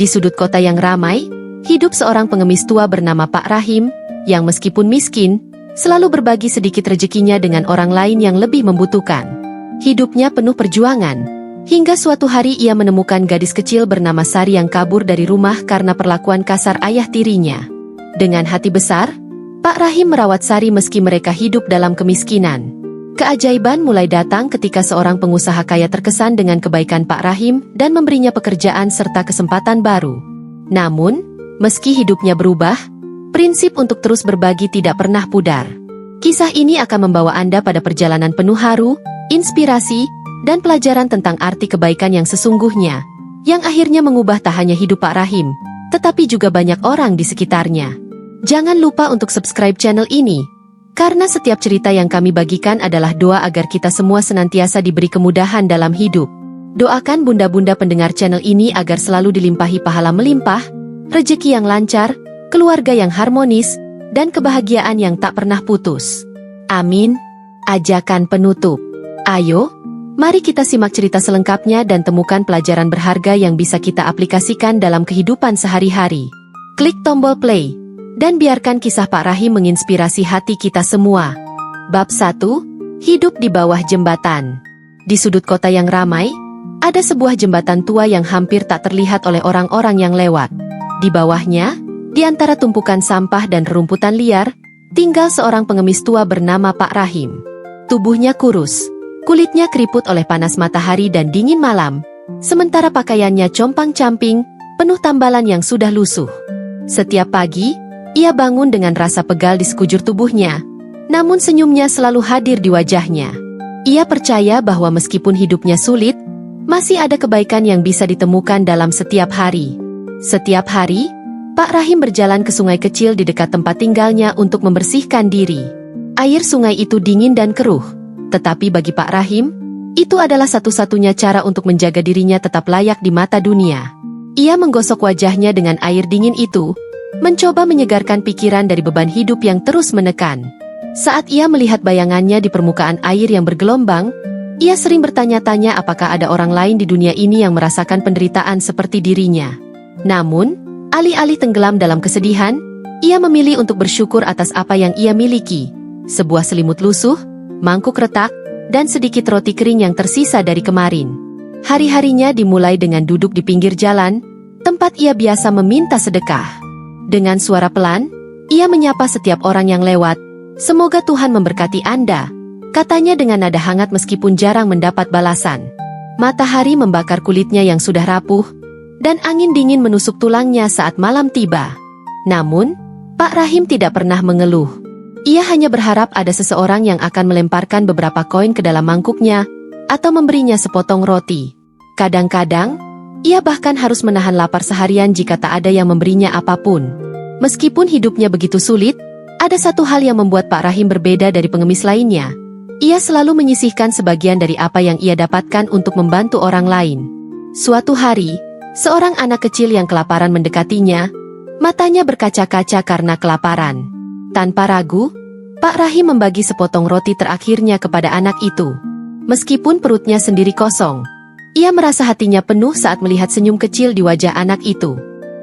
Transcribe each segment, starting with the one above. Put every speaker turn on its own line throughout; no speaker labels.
Di sudut kota yang ramai, hidup seorang pengemis tua bernama Pak Rahim, yang meskipun miskin, selalu berbagi sedikit rezekinya dengan orang lain yang lebih membutuhkan. Hidupnya penuh perjuangan, hingga suatu hari ia menemukan gadis kecil bernama Sari yang kabur dari rumah karena perlakuan kasar ayah tirinya. Dengan hati besar, Pak Rahim merawat Sari meski mereka hidup dalam kemiskinan. Keajaiban mulai datang ketika seorang pengusaha kaya terkesan dengan kebaikan Pak Rahim dan memberinya pekerjaan serta kesempatan baru. Namun, meski hidupnya berubah, prinsip untuk terus berbagi tidak pernah pudar. Kisah ini akan membawa Anda pada perjalanan penuh haru, inspirasi, dan pelajaran tentang arti kebaikan yang sesungguhnya, yang akhirnya mengubah tak hanya hidup Pak Rahim, tetapi juga banyak orang di sekitarnya. Jangan lupa untuk subscribe channel ini, karena setiap cerita yang kami bagikan adalah doa agar kita semua senantiasa diberi kemudahan dalam hidup. Doakan bunda-bunda pendengar channel ini agar selalu dilimpahi pahala melimpah, rezeki yang lancar, keluarga yang harmonis, dan kebahagiaan yang tak pernah putus. Amin. Ajakan penutup. Ayo, mari kita simak cerita selengkapnya dan temukan pelajaran berharga yang bisa kita aplikasikan dalam kehidupan sehari-hari. Klik tombol play, dan biarkan kisah Pak Rahim menginspirasi hati kita semua. Bab 1. Hidup di bawah jembatan. Di sudut kota yang ramai, ada sebuah jembatan tua yang hampir tak terlihat oleh orang-orang yang lewat. Di bawahnya, di antara tumpukan sampah dan rerumputan liar, tinggal seorang pengemis tua bernama Pak Rahim. Tubuhnya kurus, kulitnya keriput oleh panas matahari dan dingin malam, sementara pakaiannya compang-camping, penuh tambalan yang sudah lusuh. Setiap pagi, ia bangun dengan rasa pegal di sekujur tubuhnya, namun senyumnya selalu hadir di wajahnya. Ia percaya bahwa meskipun hidupnya sulit, masih ada kebaikan yang bisa ditemukan dalam setiap hari. Setiap hari, Pak Rahim berjalan ke sungai kecil di dekat tempat tinggalnya untuk membersihkan diri. Air sungai itu dingin dan keruh, tetapi bagi Pak Rahim, itu adalah satu-satunya cara untuk menjaga dirinya tetap layak di mata dunia. Ia menggosok wajahnya dengan air dingin itu, mencoba menyegarkan pikiran dari beban hidup yang terus menekan. Saat ia melihat bayangannya di permukaan air yang bergelombang, ia sering bertanya-tanya apakah ada orang lain di dunia ini yang merasakan penderitaan seperti dirinya. Namun, alih-alih tenggelam dalam kesedihan, ia memilih untuk bersyukur atas apa yang ia miliki. Sebuah selimut lusuh, mangkuk retak, dan sedikit roti kering yang tersisa dari kemarin. Hari-harinya dimulai dengan duduk di pinggir jalan, tempat ia biasa meminta sedekah. Dengan suara pelan, ia menyapa setiap orang yang lewat. "Semoga Tuhan memberkati Anda," katanya dengan nada hangat meskipun jarang mendapat balasan. Matahari membakar kulitnya yang sudah rapuh, dan angin dingin menusuk tulangnya saat malam tiba. Namun, Pak Rahim tidak pernah mengeluh. Ia hanya berharap ada seseorang yang akan melemparkan beberapa koin ke dalam mangkuknya, atau memberinya sepotong roti. Kadang-kadang, ia bahkan harus menahan lapar seharian jika tak ada yang memberinya apapun. Meskipun hidupnya begitu sulit, ada satu hal yang membuat Pak Rahim berbeda dari pengemis lainnya. Ia selalu menyisihkan sebagian dari apa yang ia dapatkan untuk membantu orang lain. Suatu hari, seorang anak kecil yang kelaparan mendekatinya, matanya berkaca-kaca karena kelaparan. Tanpa ragu, Pak Rahim membagi sepotong roti terakhirnya kepada anak itu. Meskipun perutnya sendiri kosong, ia merasa hatinya penuh saat melihat senyum kecil di wajah anak itu.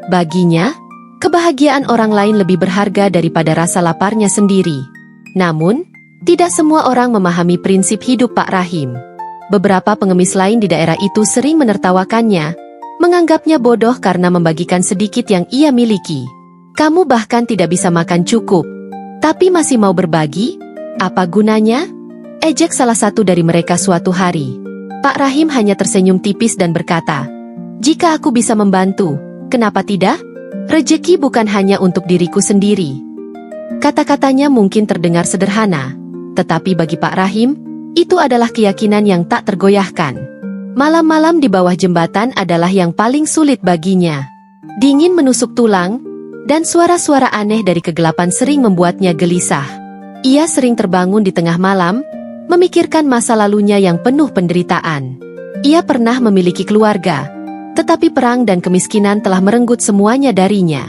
Baginya, kebahagiaan orang lain lebih berharga daripada rasa laparnya sendiri. Namun, tidak semua orang memahami prinsip hidup Pak Rahim. Beberapa pengemis lain di daerah itu sering menertawakannya, menganggapnya bodoh karena membagikan sedikit yang ia miliki. "Kamu bahkan tidak bisa makan cukup, tapi masih mau berbagi? Apa gunanya?" ejek salah satu dari mereka suatu hari. Pak Rahim hanya tersenyum tipis dan berkata, "Jika aku bisa membantu, kenapa tidak? Rezeki bukan hanya untuk diriku sendiri." Kata-katanya mungkin terdengar sederhana, tetapi bagi Pak Rahim, itu adalah keyakinan yang tak tergoyahkan. Malam-malam di bawah jembatan adalah yang paling sulit baginya. Dingin menusuk tulang, dan suara-suara aneh dari kegelapan sering membuatnya gelisah. Ia sering terbangun di tengah malam, memikirkan masa lalunya yang penuh penderitaan. Ia pernah memiliki keluarga, tetapi perang dan kemiskinan telah merenggut semuanya darinya.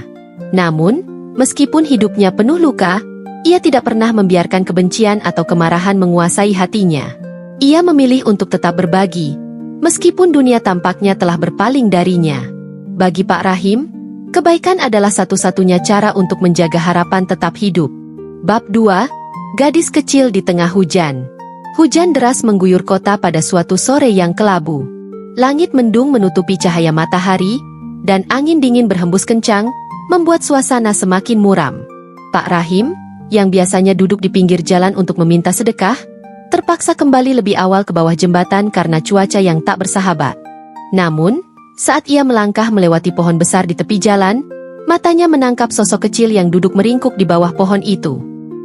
Namun, meskipun hidupnya penuh luka, ia tidak pernah membiarkan kebencian atau kemarahan menguasai hatinya. Ia memilih untuk tetap berbagi, meskipun dunia tampaknya telah berpaling darinya. Bagi Pak Rahim, kebaikan adalah satu-satunya cara untuk menjaga harapan tetap hidup. Bab 2, Gadis Kecil di Tengah Hujan. Hujan deras mengguyur kota pada suatu sore yang kelabu. Langit mendung menutupi cahaya matahari, dan angin dingin berhembus kencang, membuat suasana semakin muram. Pak Rahim, yang biasanya duduk di pinggir jalan untuk meminta sedekah, terpaksa kembali lebih awal ke bawah jembatan karena cuaca yang tak bersahabat. Namun, saat ia melangkah melewati pohon besar di tepi jalan, matanya menangkap sosok kecil yang duduk meringkuk di bawah pohon itu.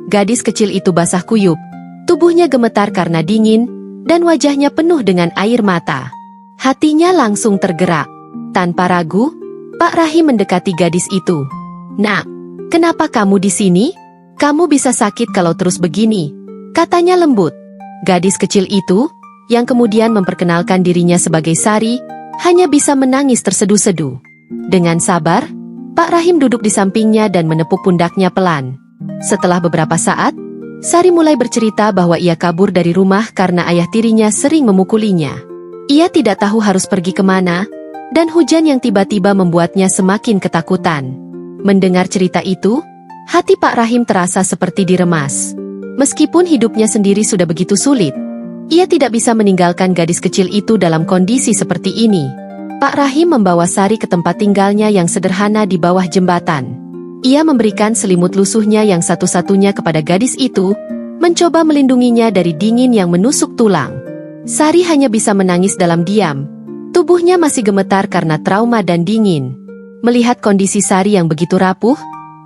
Gadis kecil itu basah kuyup, tubuhnya gemetar karena dingin, dan wajahnya penuh dengan air mata. Hatinya langsung tergerak. Tanpa ragu, Pak Rahim mendekati gadis itu. "Nak, kenapa kamu di sini? Kamu bisa sakit kalau terus begini," katanya lembut. Gadis kecil itu, yang kemudian memperkenalkan dirinya sebagai Sari, hanya bisa menangis terseduh-seduh. Dengan sabar, Pak Rahim duduk di sampingnya dan menepuk pundaknya pelan. Setelah beberapa saat, Sari mulai bercerita bahwa ia kabur dari rumah karena ayah tirinya sering memukulinya. Ia tidak tahu harus pergi kemana, dan hujan yang tiba-tiba membuatnya semakin ketakutan. Mendengar cerita itu, hati Pak Rahim terasa seperti diremas. Meskipun hidupnya sendiri sudah begitu sulit, ia tidak bisa meninggalkan gadis kecil itu dalam kondisi seperti ini. Pak Rahim membawa Sari ke tempat tinggalnya yang sederhana di bawah jembatan. Ia memberikan selimut lusuhnya yang satu-satunya kepada gadis itu, mencoba melindunginya dari dingin yang menusuk tulang. Sari hanya bisa menangis dalam diam. Tubuhnya masih gemetar karena trauma dan dingin. Melihat kondisi Sari yang begitu rapuh,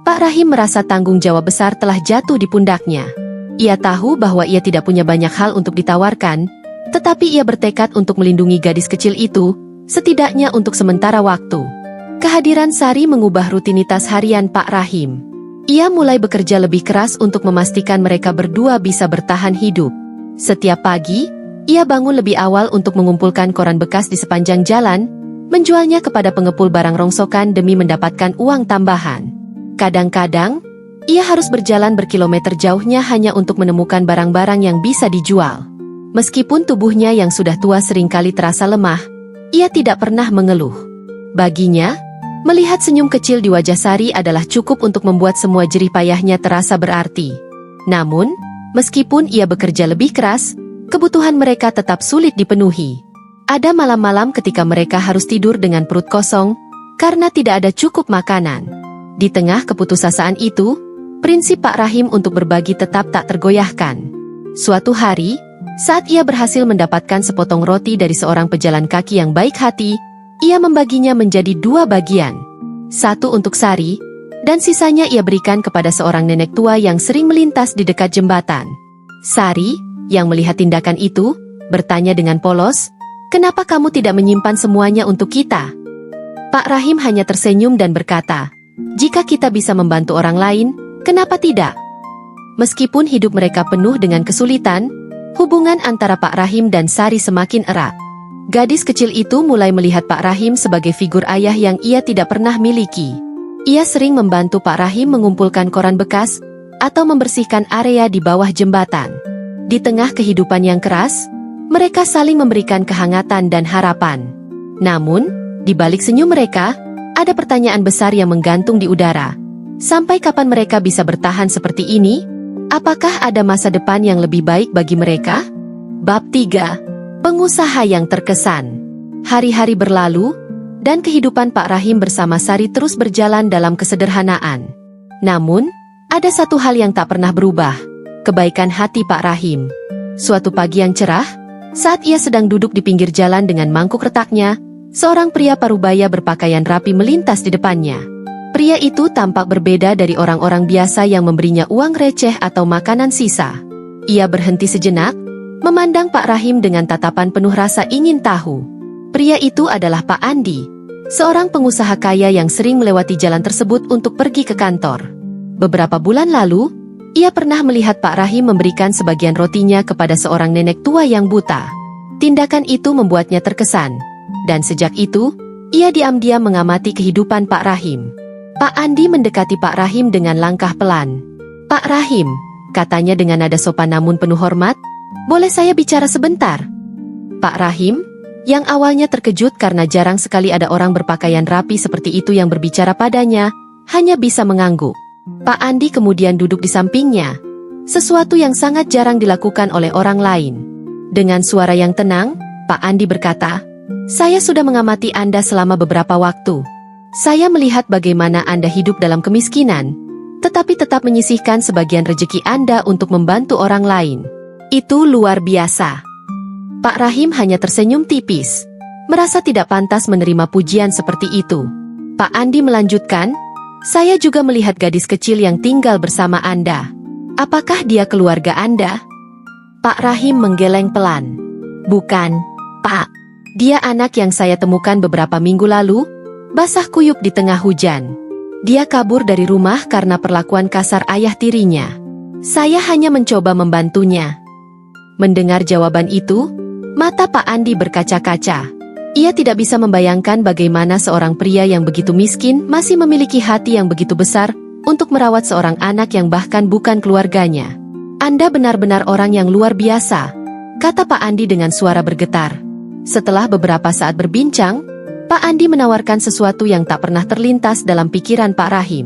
Pak Rahim merasa tanggung jawab besar telah jatuh di pundaknya. Ia tahu bahwa ia tidak punya banyak hal untuk ditawarkan, tetapi ia bertekad untuk melindungi gadis kecil itu, setidaknya untuk sementara waktu. Kehadiran Sari mengubah rutinitas harian Pak Rahim. Ia mulai bekerja lebih keras untuk memastikan mereka berdua bisa bertahan hidup. Setiap pagi, ia bangun lebih awal untuk mengumpulkan koran bekas di sepanjang jalan, menjualnya kepada pengepul barang rongsokan demi mendapatkan uang tambahan. Kadang-kadang, ia harus berjalan berkilometer jauhnya hanya untuk menemukan barang-barang yang bisa dijual. Meskipun tubuhnya yang sudah tua seringkali terasa lemah, ia tidak pernah mengeluh. Baginya, melihat senyum kecil di wajah Sari adalah cukup untuk membuat semua jerih payahnya terasa berarti. Namun, meskipun ia bekerja lebih keras, kebutuhan mereka tetap sulit dipenuhi. Ada malam-malam ketika mereka harus tidur dengan perut kosong, karena tidak ada cukup makanan. Di tengah keputusasaan itu, prinsip Pak Rahim untuk berbagi tetap tak tergoyahkan. Suatu hari, saat ia berhasil mendapatkan sepotong roti dari seorang pejalan kaki yang baik hati, ia membaginya menjadi 2 bagian. Satu untuk Sari, dan sisanya ia berikan kepada seorang nenek tua yang sering melintas di dekat jembatan. Sari, yang melihat tindakan itu, bertanya dengan polos, "Kenapa kamu tidak menyimpan semuanya untuk kita?" Pak Rahim hanya tersenyum dan berkata, "Jika kita bisa membantu orang lain, kenapa tidak?" Meskipun hidup mereka penuh dengan kesulitan, hubungan antara Pak Rahim dan Sari semakin erat. Gadis kecil itu mulai melihat Pak Rahim sebagai figur ayah yang ia tidak pernah miliki. Ia sering membantu Pak Rahim mengumpulkan koran bekas atau membersihkan area di bawah jembatan. Di tengah kehidupan yang keras, mereka saling memberikan kehangatan dan harapan. Namun, di balik senyum mereka, ada pertanyaan besar yang menggantung di udara. Sampai kapan mereka bisa bertahan seperti ini? Apakah ada masa depan yang lebih baik bagi mereka? Bab 3. Pengusaha yang terkesan. Hari-hari berlalu, dan kehidupan Pak Rahim bersama Sari terus berjalan dalam kesederhanaan. Namun, ada satu hal yang tak pernah berubah, kebaikan hati Pak Rahim. Suatu pagi yang cerah, saat ia sedang duduk di pinggir jalan dengan mangkuk retaknya, seorang pria parubaya berpakaian rapi melintas di depannya. Pria itu tampak berbeda dari orang-orang biasa yang memberinya uang receh atau makanan sisa. Ia berhenti sejenak, memandang Pak Rahim dengan tatapan penuh rasa ingin tahu. Pria itu adalah Pak Andi, seorang pengusaha kaya yang sering melewati jalan tersebut untuk pergi ke kantor. Beberapa bulan lalu, ia pernah melihat Pak Rahim memberikan sebagian rotinya kepada seorang nenek tua yang buta. Tindakan itu membuatnya terkesan, dan sejak itu, ia diam-diam mengamati kehidupan Pak Rahim. Pak Andi mendekati Pak Rahim dengan langkah pelan. "Pak Rahim," katanya dengan nada sopan namun penuh hormat, "boleh saya bicara sebentar?" Pak Rahim, Yang awalnya terkejut karena jarang sekali ada orang berpakaian rapi seperti itu yang berbicara padanya, hanya bisa mengangguk. Pak Andi kemudian duduk di sampingnya, sesuatu yang sangat jarang dilakukan oleh orang lain. Dengan suara yang tenang, Pak Andi berkata, "Saya sudah mengamati Anda selama beberapa waktu. Saya melihat bagaimana Anda hidup dalam kemiskinan, tetapi tetap menyisihkan sebagian rejeki Anda untuk membantu orang lain. Itu luar biasa." Pak Rahim hanya tersenyum tipis, merasa tidak pantas menerima pujian seperti itu. Pak Andi melanjutkan, "Saya juga melihat gadis kecil yang tinggal bersama Anda. Apakah dia keluarga Anda?" Pak Rahim menggeleng pelan. "Bukan, Pak. Dia anak yang saya temukan beberapa minggu lalu, basah kuyup di tengah hujan. Dia kabur dari rumah karena perlakuan kasar ayah tirinya. Saya hanya mencoba membantunya." Mendengar jawaban itu, mata Pak Andi berkaca-kaca. Ia tidak bisa membayangkan bagaimana seorang pria yang begitu miskin masih memiliki hati yang begitu besar untuk merawat seorang anak yang bahkan bukan keluarganya. "Anda benar-benar orang yang luar biasa," kata Pak Andi dengan suara bergetar. Setelah beberapa saat berbincang, Pak Andi menawarkan sesuatu yang tak pernah terlintas dalam pikiran Pak Rahim.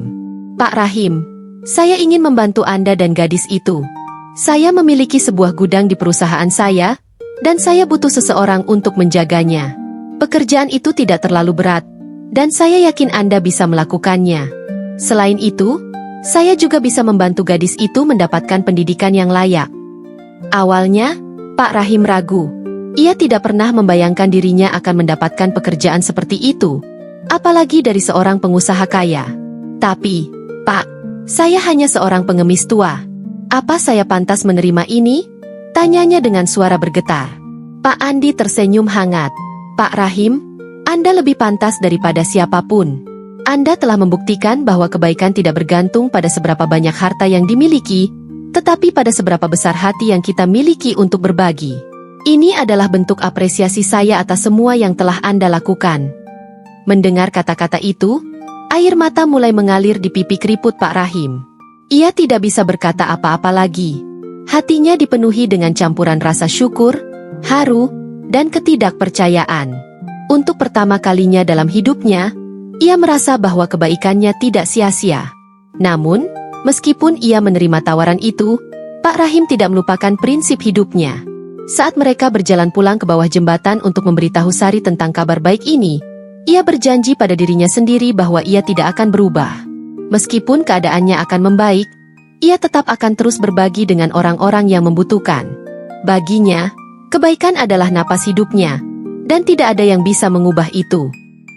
"Pak Rahim, saya ingin membantu Anda dan gadis itu. Saya memiliki sebuah gudang di perusahaan saya, dan saya butuh seseorang untuk menjaganya. Pekerjaan itu tidak terlalu berat, dan saya yakin Anda bisa melakukannya. Selain itu, saya juga bisa membantu gadis itu mendapatkan pendidikan yang layak." Awalnya, Pak Rahim ragu. Ia tidak pernah membayangkan dirinya akan mendapatkan pekerjaan seperti itu, apalagi dari seorang pengusaha kaya. "Tapi, Pak, saya hanya seorang pengemis tua. Apa saya pantas menerima ini?" tanyanya dengan suara bergetar. Pak Andi tersenyum hangat. "Pak Rahim, Anda lebih pantas daripada siapapun. Anda telah membuktikan bahwa kebaikan tidak bergantung pada seberapa banyak harta yang dimiliki, tetapi pada seberapa besar hati yang kita miliki untuk berbagi. Ini adalah bentuk apresiasi saya atas semua yang telah Anda lakukan." Mendengar kata-kata itu, air mata mulai mengalir di pipi keriput Pak Rahim. Ia tidak bisa berkata apa-apa lagi. Hatinya dipenuhi dengan campuran rasa syukur, haru, dan ketidakpercayaan. Untuk pertama kalinya dalam hidupnya, ia merasa bahwa kebaikannya tidak sia-sia. Namun, meskipun ia menerima tawaran itu, Pak Rahim tidak melupakan prinsip hidupnya. Saat mereka berjalan pulang ke bawah jembatan untuk memberitahu Sari tentang kabar baik ini, ia berjanji pada dirinya sendiri bahwa ia tidak akan berubah. Meskipun keadaannya akan membaik, ia tetap akan terus berbagi dengan orang-orang yang membutuhkan. Baginya, kebaikan adalah napas hidupnya, dan tidak ada yang bisa mengubah itu.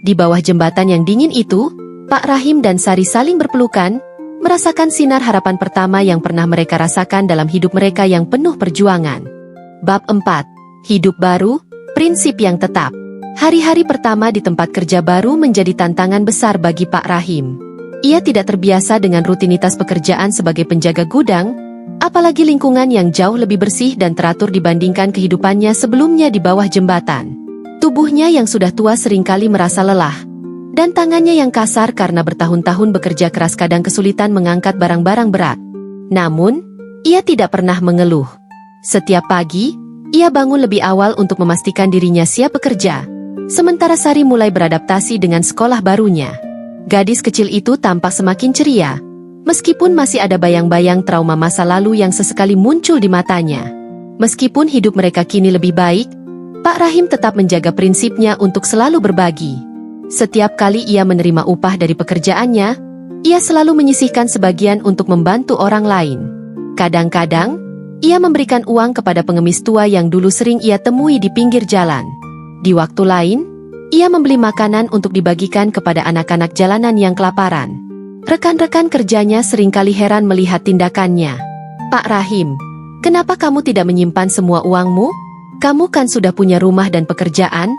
Di bawah jembatan yang dingin itu, Pak Rahim dan Sari saling berpelukan, merasakan sinar harapan pertama yang pernah mereka rasakan dalam hidup mereka yang penuh perjuangan. Bab 4. Hidup baru, prinsip yang tetap. Hari-hari pertama di tempat kerja baru menjadi tantangan besar bagi Pak Rahim. Ia tidak terbiasa dengan rutinitas pekerjaan sebagai penjaga gudang, apalagi lingkungan yang jauh lebih bersih dan teratur dibandingkan kehidupannya sebelumnya di bawah jembatan. Tubuhnya yang sudah tua seringkali merasa lelah, dan tangannya yang kasar karena bertahun-tahun bekerja keras kadang kesulitan mengangkat barang-barang berat. Namun, ia tidak pernah mengeluh. Setiap pagi, ia bangun lebih awal untuk memastikan dirinya siap bekerja, sementara Sari mulai beradaptasi dengan sekolah barunya. Gadis kecil itu tampak semakin ceria, meskipun masih ada bayang-bayang trauma masa lalu yang sesekali muncul di matanya. Meskipun hidup mereka kini lebih baik, Pak Rahim tetap menjaga prinsipnya untuk selalu berbagi. Setiap kali ia menerima upah dari pekerjaannya, ia selalu menyisihkan sebagian untuk membantu orang lain. Kadang-kadang, ia memberikan uang kepada pengemis tua yang dulu sering ia temui di pinggir jalan. Di waktu lain, ia membeli makanan untuk dibagikan kepada anak-anak jalanan yang kelaparan. Rekan-rekan kerjanya seringkali heran melihat tindakannya. "Pak Rahim, kenapa kamu tidak menyimpan semua uangmu? Kamu kan sudah punya rumah dan pekerjaan?"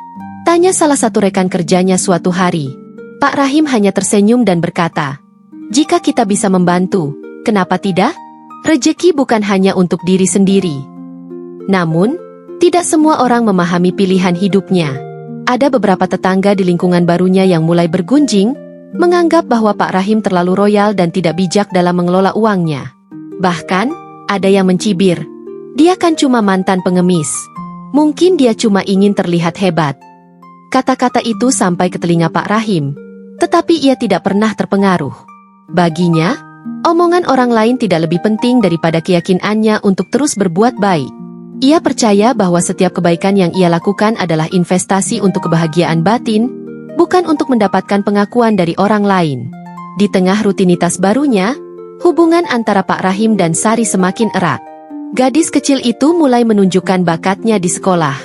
tanya salah satu rekan kerjanya suatu hari. Pak Rahim hanya tersenyum dan berkata, "Jika kita bisa membantu, kenapa tidak? Rejeki bukan hanya untuk diri sendiri." Namun, tidak semua orang memahami pilihan hidupnya. Ada beberapa tetangga di lingkungan barunya yang mulai bergunjing, menganggap bahwa Pak Rahim terlalu royal dan tidak bijak dalam mengelola uangnya. Bahkan, ada yang mencibir, "Dia kan cuma mantan pengemis. Mungkin dia cuma ingin terlihat hebat. Kata-kata itu sampai ke telinga Pak Rahim, tetapi ia tidak pernah terpengaruh. Baginya, omongan orang lain tidak lebih penting daripada keyakinannya untuk terus berbuat baik. Ia percaya bahwa setiap kebaikan yang ia lakukan adalah investasi untuk kebahagiaan batin, bukan untuk mendapatkan pengakuan dari orang lain. Di tengah rutinitas barunya, hubungan antara Pak Rahim dan Sari semakin erat. Gadis kecil itu mulai menunjukkan bakatnya di sekolah.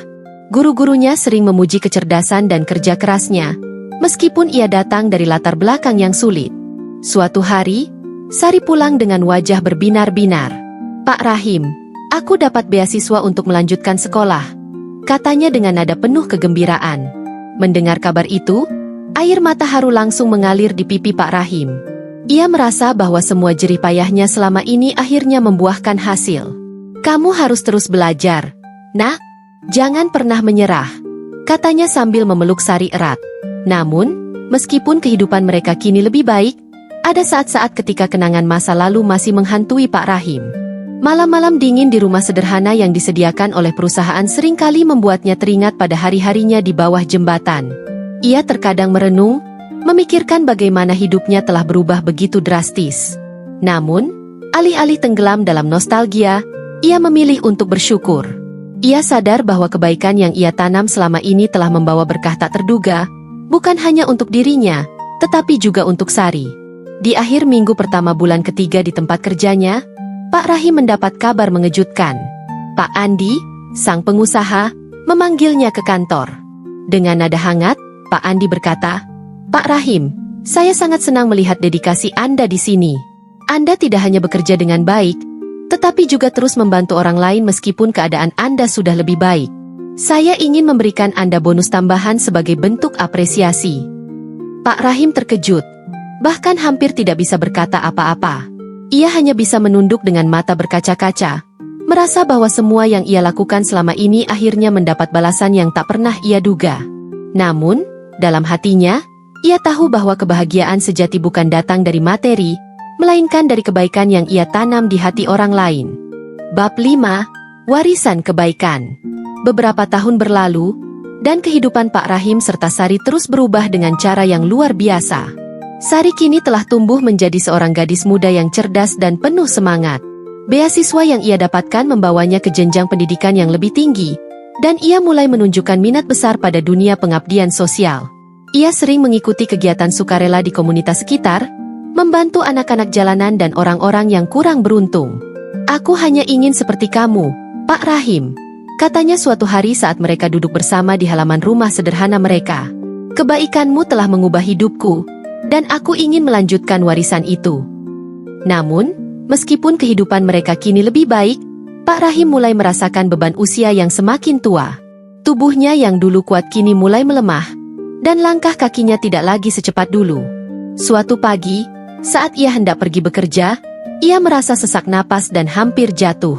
Guru-gurunya sering memuji kecerdasan dan kerja kerasnya, meskipun ia datang dari latar belakang yang sulit. Suatu hari, Sari pulang dengan wajah berbinar-binar. "Pak Rahim, aku dapat beasiswa untuk melanjutkan sekolah," katanya dengan nada penuh kegembiraan. Mendengar kabar itu, air mata haru langsung mengalir di pipi Pak Rahim. Ia merasa bahwa semua jerih payahnya selama ini akhirnya membuahkan hasil. "Kamu harus terus belajar, Nak. Jangan pernah menyerah," katanya sambil memeluk Sari erat. Namun, meskipun kehidupan mereka kini lebih baik, ada saat-saat ketika kenangan masa lalu masih menghantui Pak Rahim. Malam-malam dingin di rumah sederhana yang disediakan oleh perusahaan seringkali membuatnya teringat pada hari-harinya di bawah jembatan. Ia terkadang merenung, memikirkan bagaimana hidupnya telah berubah begitu drastis. Namun, alih-alih tenggelam dalam nostalgia, ia memilih untuk bersyukur. Ia sadar bahwa kebaikan yang ia tanam selama ini telah membawa berkah tak terduga, bukan hanya untuk dirinya, tetapi juga untuk Sari. Di akhir minggu pertama bulan ketiga di tempat kerjanya, Pak Rahim mendapat kabar mengejutkan. Pak Andi, sang pengusaha, memanggilnya ke kantor. Dengan nada hangat, Pak Andi berkata, "Pak Rahim, saya sangat senang melihat dedikasi Anda di sini. Anda tidak hanya bekerja dengan baik, tetapi juga terus membantu orang lain meskipun keadaan Anda sudah lebih baik. Saya ingin memberikan Anda bonus tambahan sebagai bentuk apresiasi." Pak Rahim terkejut, bahkan hampir tidak bisa berkata apa-apa. Ia hanya bisa menunduk dengan mata berkaca-kaca, merasa bahwa semua yang ia lakukan selama ini akhirnya mendapat balasan yang tak pernah ia duga. Namun, dalam hatinya, ia tahu bahwa kebahagiaan sejati bukan datang dari materi, melainkan dari kebaikan yang ia tanam di hati orang lain. Bab 5, Warisan Kebaikan. Beberapa tahun berlalu, dan kehidupan Pak Rahim serta Sari terus berubah dengan cara yang luar biasa. Sari kini telah tumbuh menjadi seorang gadis muda yang cerdas dan penuh semangat. Beasiswa yang ia dapatkan membawanya ke jenjang pendidikan yang lebih tinggi, dan ia mulai menunjukkan minat besar pada dunia pengabdian sosial. Ia sering mengikuti kegiatan sukarela di komunitas sekitar, membantu anak-anak jalanan dan orang-orang yang kurang beruntung. "Aku hanya ingin seperti kamu, Pak Rahim," katanya suatu hari saat mereka duduk bersama di halaman rumah sederhana mereka. "Kebaikanmu telah mengubah hidupku, dan aku ingin melanjutkan warisan itu." Namun, meskipun kehidupan mereka kini lebih baik, Pak Rahim mulai merasakan beban usia yang semakin tua. Tubuhnya yang dulu kuat kini mulai melemah, dan langkah kakinya tidak lagi secepat dulu. Suatu pagi, saat ia hendak pergi bekerja, ia merasa sesak napas dan hampir jatuh.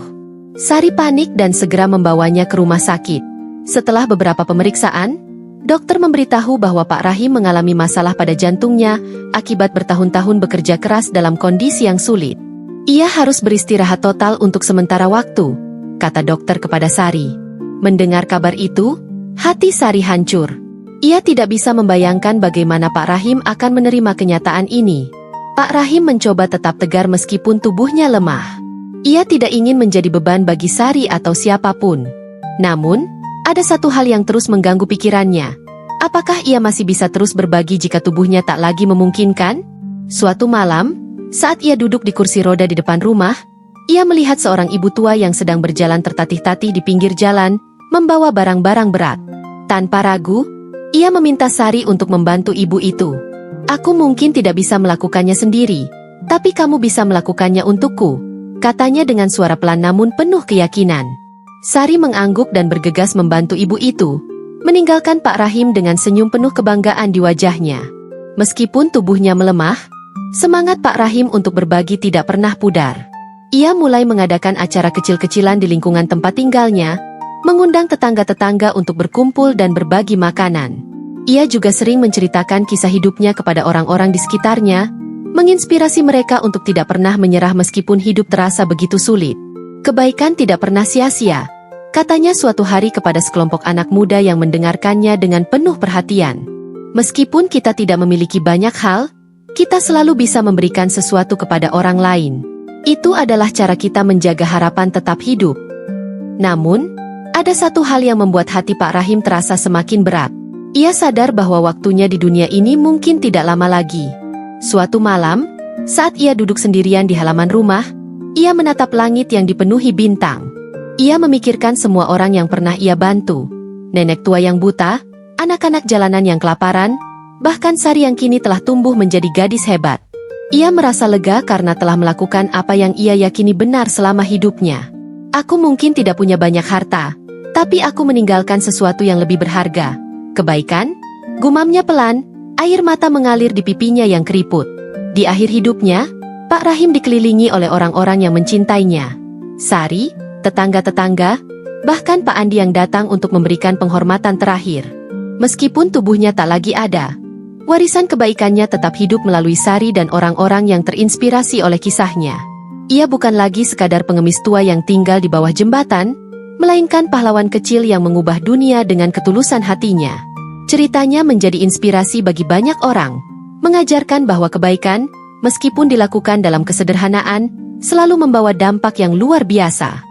Sari panik dan segera membawanya ke rumah sakit. Setelah beberapa pemeriksaan, dokter memberitahu bahwa Pak Rahim mengalami masalah pada jantungnya akibat bertahun-tahun bekerja keras dalam kondisi yang sulit. "Ia harus beristirahat total untuk sementara waktu," kata dokter kepada Sari. Mendengar kabar itu, hati Sari hancur. Ia tidak bisa membayangkan bagaimana Pak Rahim akan menerima kenyataan ini. Pak Rahim mencoba tetap tegar meskipun tubuhnya lemah. Ia tidak ingin menjadi beban bagi Sari atau siapapun. Namun, ada satu hal yang terus mengganggu pikirannya. Apakah ia masih bisa terus berbagi jika tubuhnya tak lagi memungkinkan? Suatu malam, saat ia duduk di kursi roda di depan rumah, ia melihat seorang ibu tua yang sedang berjalan tertatih-tatih di pinggir jalan, membawa barang-barang berat. Tanpa ragu, ia meminta Sari untuk membantu ibu itu. "Aku mungkin tidak bisa melakukannya sendiri, tapi kamu bisa melakukannya untukku," katanya dengan suara pelan namun penuh keyakinan. Sari mengangguk dan bergegas membantu ibu itu, meninggalkan Pak Rahim dengan senyum penuh kebanggaan di wajahnya. Meskipun tubuhnya melemah, semangat Pak Rahim untuk berbagi tidak pernah pudar. Ia mulai mengadakan acara kecil-kecilan di lingkungan tempat tinggalnya, mengundang tetangga-tetangga untuk berkumpul dan berbagi makanan. Ia juga sering menceritakan kisah hidupnya kepada orang-orang di sekitarnya, menginspirasi mereka untuk tidak pernah menyerah meskipun hidup terasa begitu sulit. Kebaikan tidak pernah sia-sia, Katanya suatu hari kepada sekelompok anak muda yang mendengarkannya dengan penuh perhatian. Meskipun kita tidak memiliki banyak hal, kita selalu bisa memberikan sesuatu kepada orang lain. Itu adalah cara kita menjaga harapan tetap hidup. Namun, ada satu hal yang membuat hati Pak Rahim terasa semakin berat. Ia sadar bahwa waktunya di dunia ini mungkin tidak lama lagi. Suatu malam, saat ia duduk sendirian di halaman rumah, ia menatap langit yang dipenuhi bintang. Ia memikirkan semua orang yang pernah ia bantu. Nenek tua yang buta, anak-anak jalanan yang kelaparan, bahkan Sari yang kini telah tumbuh menjadi gadis hebat. Ia merasa lega karena telah melakukan apa yang ia yakini benar selama hidupnya. Aku mungkin tidak punya banyak harta, tapi aku meninggalkan sesuatu yang lebih berharga. Kebaikan? Gumamnya pelan, air mata mengalir di pipinya yang keriput. Di akhir hidupnya, Pak Rahim dikelilingi oleh orang-orang yang mencintainya. Sari, tetangga-tetangga, bahkan Pak Andi yang datang untuk memberikan penghormatan terakhir. Meskipun tubuhnya tak lagi ada, warisan kebaikannya tetap hidup melalui Sari dan orang-orang yang terinspirasi oleh kisahnya. Ia bukan lagi sekadar pengemis tua yang tinggal di bawah jembatan, melainkan pahlawan kecil yang mengubah dunia dengan ketulusan hatinya. Ceritanya menjadi inspirasi bagi banyak orang, mengajarkan bahwa kebaikan, meskipun dilakukan dalam kesederhanaan, selalu membawa dampak yang luar biasa.